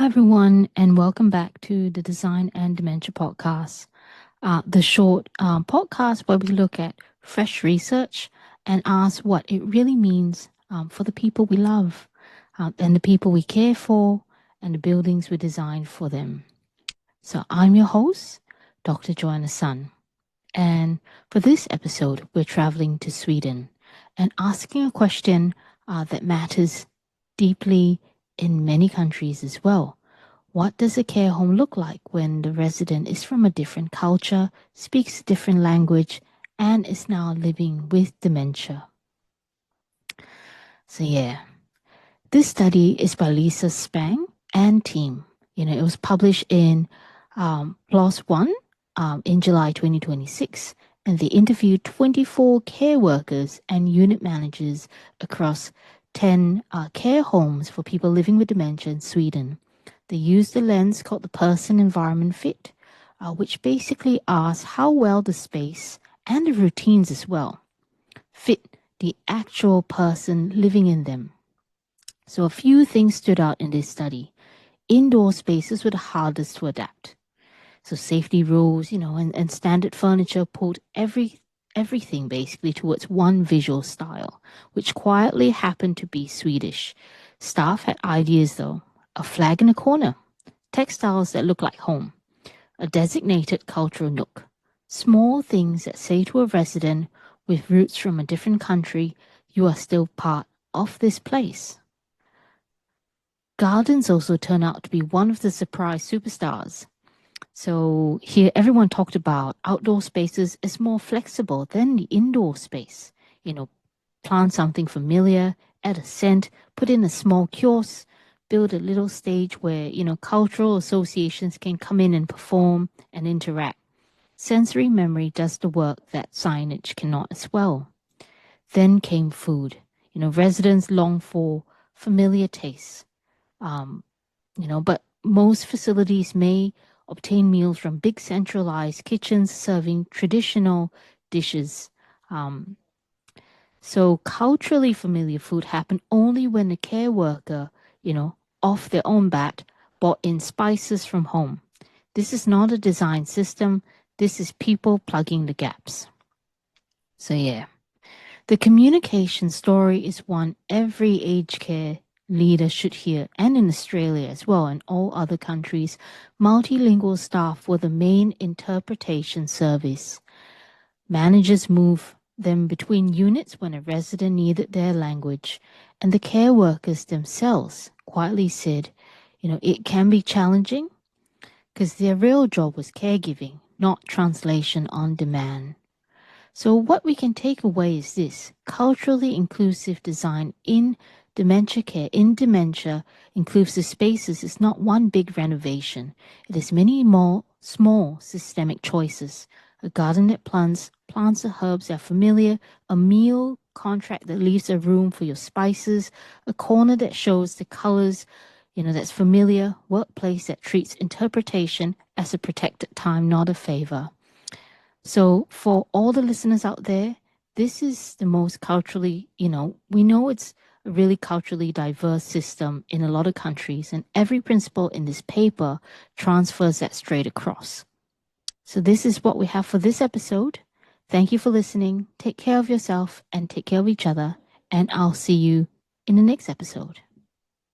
Hi, everyone, and welcome back to the Design and Dementia podcast, the short podcast where we look at fresh research and ask what it really means for the people we love and the people we care for and the buildings we design for them. So I'm your host, Dr. Joanna Sun, and for this episode, we're traveling to Sweden and asking a question that matters deeply in many countries as well. What does a care home look like when the resident is from a different culture, speaks a different language, and is now living with dementia? So, this study is by Lisa Spang and team. It was published in PLOS One in July 2026, and they interviewed 24 care workers and unit managers across 10 care homes for people living with dementia in Sweden. They used a lens called the person environment fit, which basically asks how well the space and the routines as well fit the actual person living in them. So a few things stood out in this study. Indoor spaces were the hardest to adapt. So safety rules, and standard furniture pulled everything basically towards one visual style, which quietly happened to be Swedish. Staff had ideas though. A flag in a corner, textiles that look like home, a designated cultural nook, small things that say to a resident with roots from a different country, you are still part of this place. Gardens also turn out to be one of the surprise superstars. So here everyone talked about outdoor spaces as more flexible than the indoor space. Plant something familiar, add a scent, put in a small kiosk, build a little stage where, cultural associations can come in and perform and interact. Sensory memory does the work that signage cannot as well. Then came food. Residents long for familiar tastes. But most facilities may obtain meals from big centralized kitchens serving traditional dishes. So culturally familiar food happen only when the care worker, off their own bat, bought in spices from home. This is not a design system. This is people plugging the gaps. So the communication story is one every aged care leader should hear, and in Australia as well, and all other countries, multilingual staff were the main interpretation service. Managers move them between units when a resident needed their language, and the care workers themselves quietly said, it can be challenging because their real job was caregiving, not translation on demand. So what we can take away is this: culturally inclusive design in dementia care, in dementia inclusive spaces is not one big renovation. It is many more small systemic choices. A garden that plants the herbs that are familiar, a meal contract that leaves a room for your spices, a corner that shows the colors, that's familiar, workplace that treats interpretation as a protected time, not a favor. So for all the listeners out there, this is the most culturally, we know it's a really culturally diverse system in a lot of countries, and every principle in this paper transfers that straight across. So this is what we have for this episode. Thank you for listening. Take care of yourself and take care of each other, and I'll see you in the next episode.